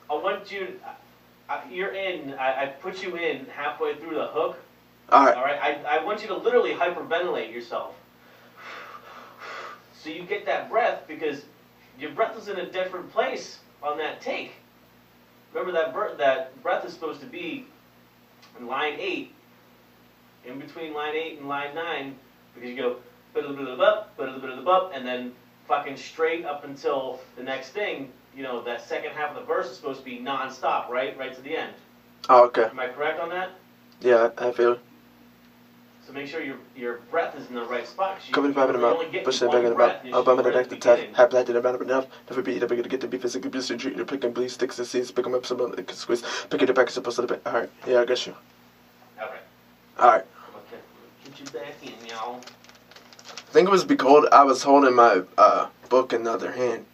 want you. You're in. I put you in halfway through the hook. Alright. All right. I want you to literally hyperventilate yourself, so you get that breath because your breath is in a different place on that take. Remember that breath is supposed to be in line 8, in between line 8 and line 9, because you go bup, and then fucking straight up until the next thing. You know, that second half of the verse is supposed to be non-stop, right? Right to the end. Oh, okay. Am I correct on that? Yeah, I feel it. So make sure your breath is in the right spot. Coming back in the mouth, pushing back in the mouth. Obama and acting tough, half black didn't matter enough. Never be, never gonna get to be physically busy and treating the prick and bleed. Sticks and seeds, pick 'em up, some squeeze. Pick it the package, supposed to the bit. Alright, yeah, I got you. Alright. Alright. Okay. Get you back in, y'all. I think it was because I was holding my book in the other hand.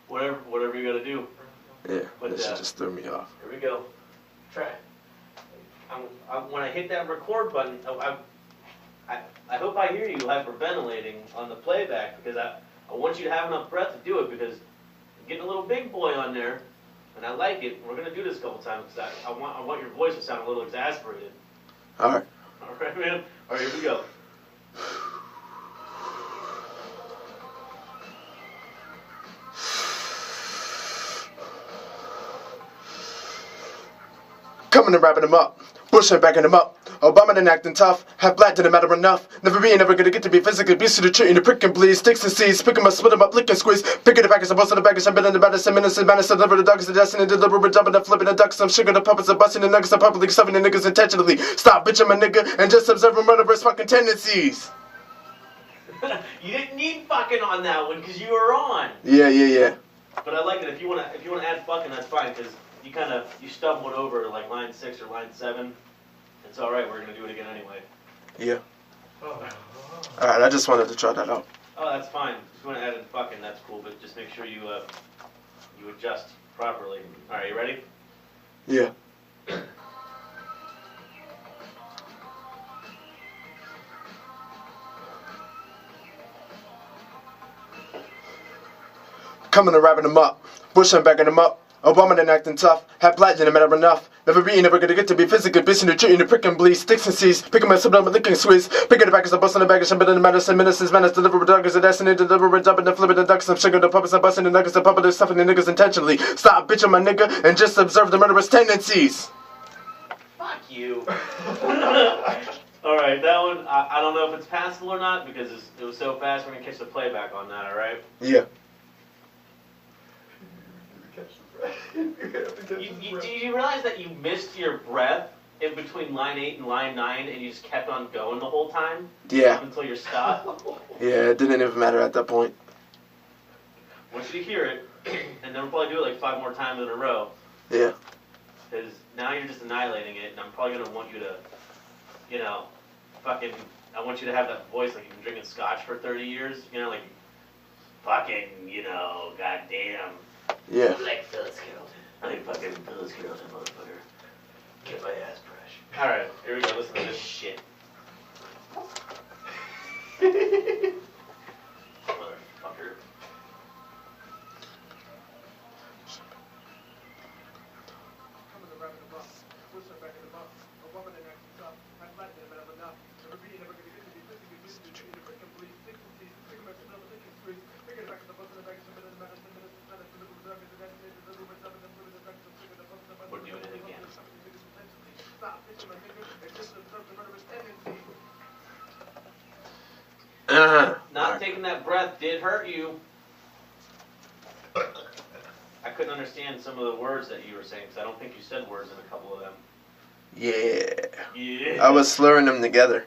Whatever you gotta do. Yeah, But, this just threw me off. Here we go. Try. When I hit that record button, I hope I hear you hyperventilating on the playback because I want you to have enough breath to do it because I'm getting a little big boy on there. and I like it. We're gonna do this a couple times because I want your voice to sound a little exasperated. All right. All right, man. All right, here we go. Coming and wrapping them up, pushing backing them up. Obama done acting tough, half black didn't matter enough. Never be, never gonna get to be physically beast to the treating the prick and bleed. Sticks and seeds, pick 'em up, split 'em up, lick and squeeze. Picking the back as a bust of the baggage, I'm in the baddest, and minutes, madness, deliver the dogs, the destiny, deliver, jumping and flipping the ducks. I'm sugar the puppets, and busting the nuggets, and publicly stuffing the niggas intentionally. Stop bitching my nigga, and just observing murderous fucking tendencies. You didn't need fucking on that one because you were on. Yeah. But I like it. If you wanna add fucking, that's fine because you stumbled over like line 6 or line 7. It's all right. We're gonna do it again anyway. Yeah. Alright, I just wanted to try that out. Oh, that's fine. If you wanna add in fucking, that's cool. But just make sure you adjust properly. All right, you ready? Yeah. Coming and wrapping them up, pushing backing them up. Obama done acting tough, half black didn't matter enough. Never be, never gonna get to be physically busy to treating the prick and bleed. Sticks and seeds, pick 'em up, some licking squeeze. Picking the back as a bust on the baggage, I'm better than medicine, ministers, menace, deliver the doggers, and destiny, deliver, jumping and flipping the ducks. I'm sugar the puppets, I'm busting the nuggets, the puppet is stuffing the niggas intentionally. Stop bitching my nigga, and just observe the murderous tendencies. Fuck you. All right, that one, I don't know if it's passable or not because it was so fast. We're gonna catch the playback on that. All right. Yeah. Do you realize that you missed your breath in between line 8 and line 9 and you just kept on going the whole time? Yeah. Up until you're stopped? Yeah, it didn't even matter at that point. I want you to hear it, and then we'll probably do it like 5 more times in a row. Yeah. Because now you're just annihilating it, and I'm probably going to want you to, I want you to have that voice like you've been drinking scotch for 30 years, like, fucking, goddamn. Yeah. Like Phyllis Carrollton. I think fucking Phyllis Carrollton, motherfucker. Get my ass brush. Alright, here we go. Listen to this shit. Motherfucker. Coming and wrapping them up, pushing backing them up. Obama done acting tough, half black didn't matter enough. Never be, never gonna get to be physically beast to the treating the prick and bleed. Sticks and seeds, pick 'em up, split 'em up, lick and squeeze. Picking the back as a bust on the baggage, I'm better than medicine, deliver the doggers, the destiny, deliver, jumping and flipping the ducks. I'm sugar the puppets, I'm busting We're doing it again. Stop bitching my nigga, and just observe the murderous tendencies. Not taking that breath did hurt you. I couldn't understand some of the words that you were saying because I don't think you said words in a couple of them. Yeah. Yeah. I was slurring them together.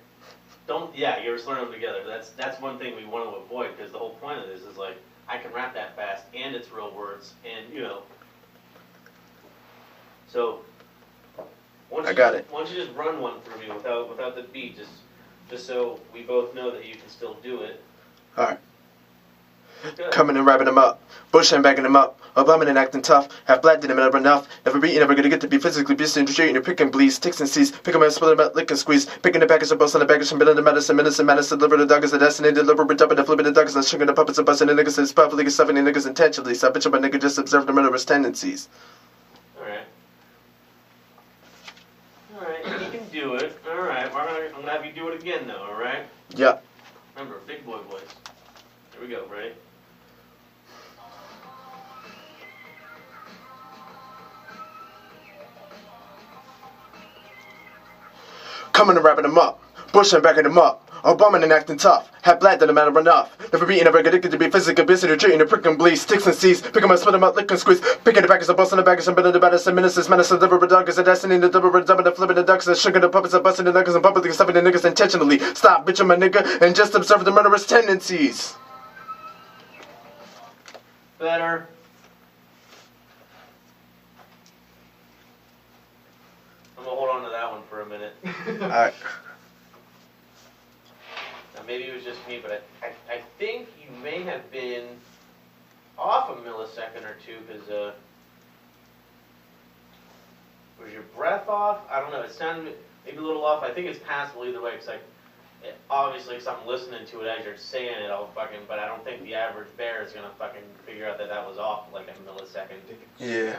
You were slurring them together. That's one thing we want to avoid because the whole point of this is like I can rap that fast and it's real words and So I got it. Why don't you just run one for me without the beat, just so we both know that you can still do it. Alright. Good. Coming and wrapping them up, pushing backing them up. Obama done acting tough, half black didn't matter enough. Never be, never gonna get to be physically busy and treating the prick and bleed. Sticks and seeds, pick 'em up, split 'em up, lick and squeeze. Picking the package, bust on the baggage, I'm better than medicine, minister, madness, deliver the doggers, the destiny, deliver, jumping and flipping the ducks. I'm sugar the puppets, and busting the niggas, and publicly stuffing the niggas intentionally. Stop bitching my nigga, just observe the murderous tendencies. Alright, you can do it. Alright, I'm gonna have you do it again though, alright? Yeah. Remember, big boy voice. Here we go, ready? Coming and wrapping them up, pushing backing them up. Obama done acting tough, half black didn't matter enough. Never be, never addicted to be physically busy to treating the prick and bleed. Sticks and seeds, pick 'em up, split 'em up, lick and squeeze. Picking the back as a bust on the baggage, I'm better than medicine, ministers, menace, deliver the doggers, the destiny, deliver, jumping and flipping the ducks. And sugar the puppets, and busting the nuggets, and publicly stuffing the niggas intentionally. Stop bitching my nigga, and just observe the murderous tendencies. Better. I'm gonna hold on to that one for a minute. Alright. Now maybe it was just me, but I think you may have been off a millisecond or two because was your breath off? I don't know. It sounded maybe a little off. I think it's passable either way because obviously if I'm listening to it as you're saying it, but I don't think the average bear is gonna fucking figure out that was off like a millisecond. Yeah.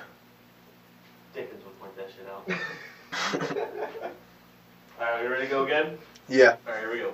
Dickens would point that shit out. Alright, you ready to go again? Yeah. Alright, here we go.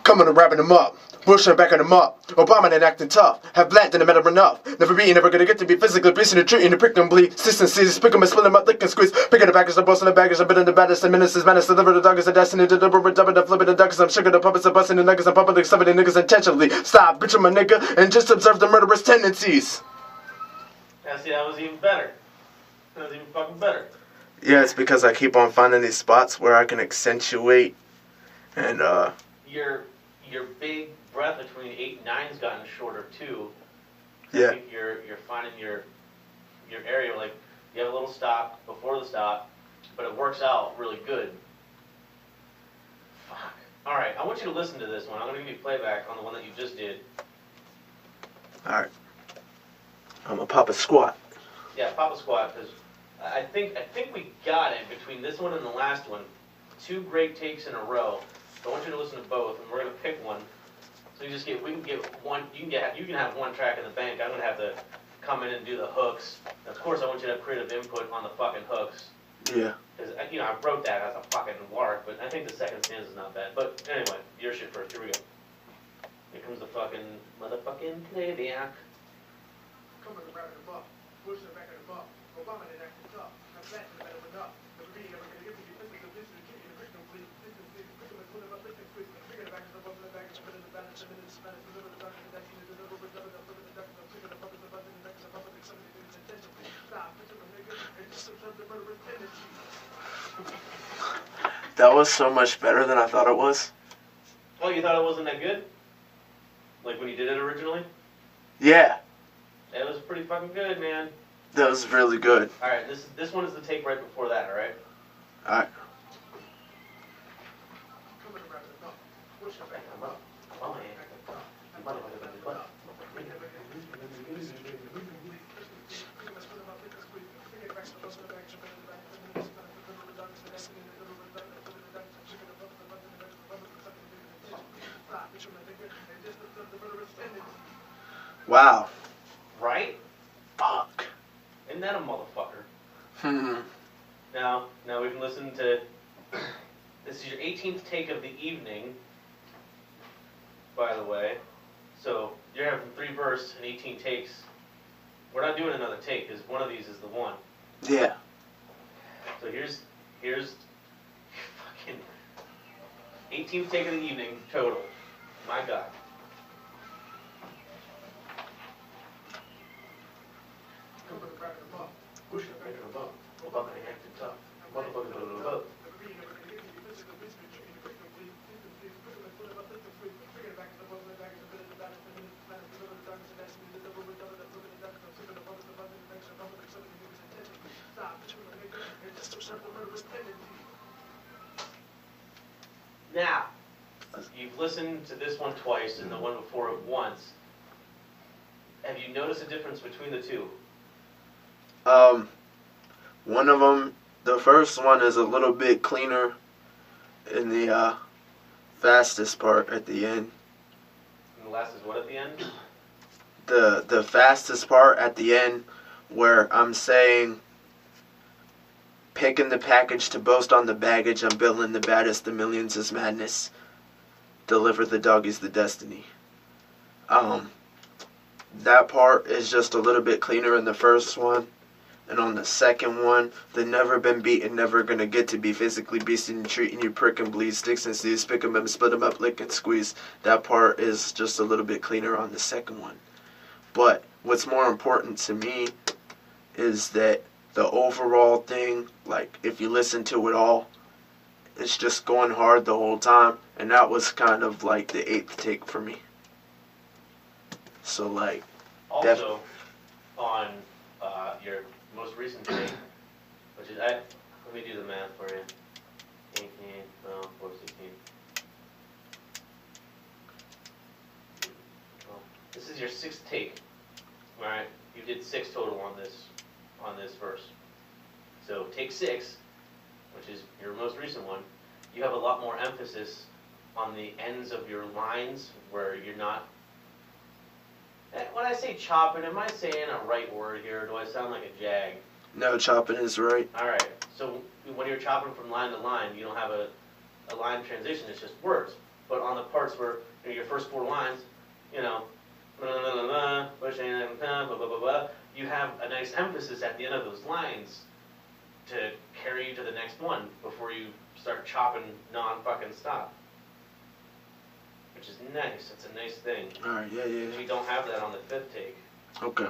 Coming and wrapping them up. Bush and backing them up. Obama and acting tough. Have black, then matter enough. Never be, never gonna get to be physically beasting and treating the prick them bleed. Consistencies, pick them and split them up, lick and squeeze. Picking the baggage, the boss and the baggage, the bit of the baddest, the ministers, madness, deliver the doggers, the destiny, the double, double, the flipping the duckers. I'm sugar the puppets, the busting the nuggets, I'm pumping the stuffing the niggas intentionally. Stop, bitch, I'm a nigga, and just observe the murderous tendencies. Yeah, see, that was even better. That was even fucking better. Yeah, it's because I keep on finding these spots where I can accentuate and, Your big breath between 8 and 9's gotten shorter too. Yeah. I think you're finding your area, like you have a little stop before the stop, but it works out really good. Fuck. All right, I want you to listen to this one. I'm gonna give you playback on the one that you just did. alright. I'm a Papa Squat. Yeah, Papa Squat, because I think we got it between this one and the last one. 2 great takes in a row. So I want you to listen to both, and we're gonna pick one. So we can get one. You can have one track in the bank. I'm gonna have to come in and do the hooks. And of course, I want you to have creative input on the fucking hooks. Yeah. Because I wrote that as a fucking lark, but I think the second stanza is not bad. But anyway, your shit first. Here we go. Here comes the fucking motherfucking playback. Coming and wrapping them up. Bush and backing them up. Obama and acting tough. Have black, then matter enough. Never be, never gonna get to be physically beasting and treating the prick them bleed. Consistencies, pick them and split them up, lick and squeeze. Picking the baggage, the boss and the baggage, the bit of the baddest, the minutes, madness, deliver the doggers, the destiny, the double, double, the flipping the duckers, I'm sick of the puppets, the buzzing, the next, the puppet, the something, the intentionally. Stop, bitch, I'm a nigga, and just observe the murderous tendencies. That was so much better than I thought it was. Oh, you thought it wasn't that good? Like when you did it originally? Yeah. It was pretty fucking good, man. That was really good. All right, this one is the take right before that. All right. Alright. Coming and wrapping them up. Bush and backing them up. Oh, man. Wow. Right? Fuck. Isn't that a motherfucker? Hmm. Now we can listen to. This is your 18th take of the evening, by the way. So you're having 3 verses and 18 takes. We're not doing another take because one of these is the one. Yeah. So here's fucking 18th take of the evening total. My God. Coming and wrapping them up. Bush and backing them up. Obama and acting tough. Motherfucker, blah, blah, blah. Now, you've listened to this one twice and the one before it once. Have you noticed a difference between the two? One of them, the first one is a little bit cleaner in the fastest part at the end. And the last is what at the end? The fastest part at the end where I'm saying picking the package to boast on the baggage, I'm building the baddest, the millions is madness. Deliver the doggies the destiny. That part is just a little bit cleaner in the first one. And on the second one, the never been beaten, never gonna get to be physically beasting and treating you prick and bleed, sticks and seeds, pick 'em up, split 'em up, lick and squeeze. That part is just a little bit cleaner on the second one. But what's more important to me is that the overall thing, like if you listen to it all, it's just going hard the whole time. And that was kind of like the 8th take for me. So like, Also, on your most recent take, which is, let me do the math for you. 18, 4, 16. Well, this is your 6th take. Alright, you did 6 total on this verse. So take 6, which is your most recent one, you have a lot more emphasis on the ends of your lines where you're not. When I say chopping, am I saying a right word here, or do I sound like a jag? No, chopping is right. Alright, so when you're chopping from line to line, you don't have a line transition, it's just words. But on the parts where your first 4 lines, you know, you have a nice emphasis at the end of those lines to carry you to the next one before you start chopping non-fucking stop. Which is nice, it's a nice thing. Alright, yeah. You don't have that on the 5th take. Okay.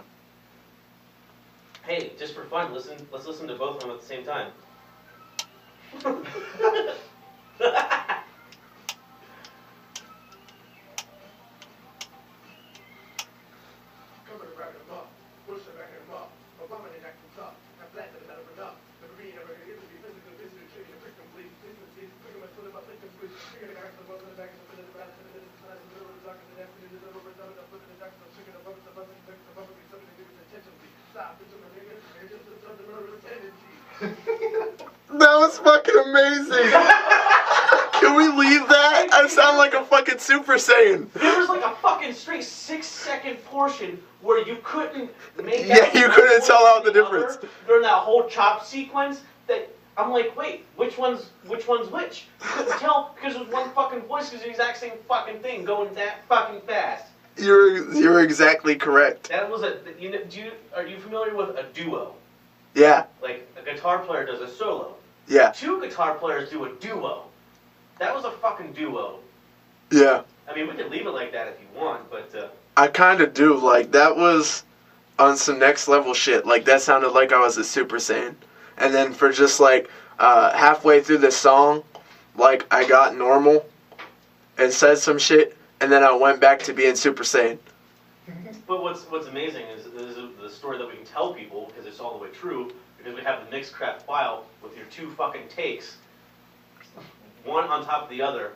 Hey, just for fun, let's listen to both of them at the same time. That was fucking amazing! Can we leave that? I sound like a fucking Super Saiyan. There was like a fucking straight 6-second portion where you couldn't make Yeah, out you one couldn't voice tell out from the other difference. during that whole chop sequence. That I'm like, wait, which one's which? You couldn't tell because it was one fucking voice because the exact same fucking thing going that fucking fast. You're exactly correct. That was are you familiar with a duo? Yeah, Like a guitar player does a solo. yeah, 2 guitar players do a duo. That was a fucking duo. yeah. I mean, we could leave it like that if you want, but I kind of do. Like, that was on some next level shit. Like, that sounded like I was a Super Saiyan. And then for just, like, halfway through the song, like, I got normal and said some shit, and then I went back to being Super Saiyan. But what's amazing is the story that we can tell people, because it's all the way true, because we have the mixed crap file with your 2 fucking takes, one on top of the other,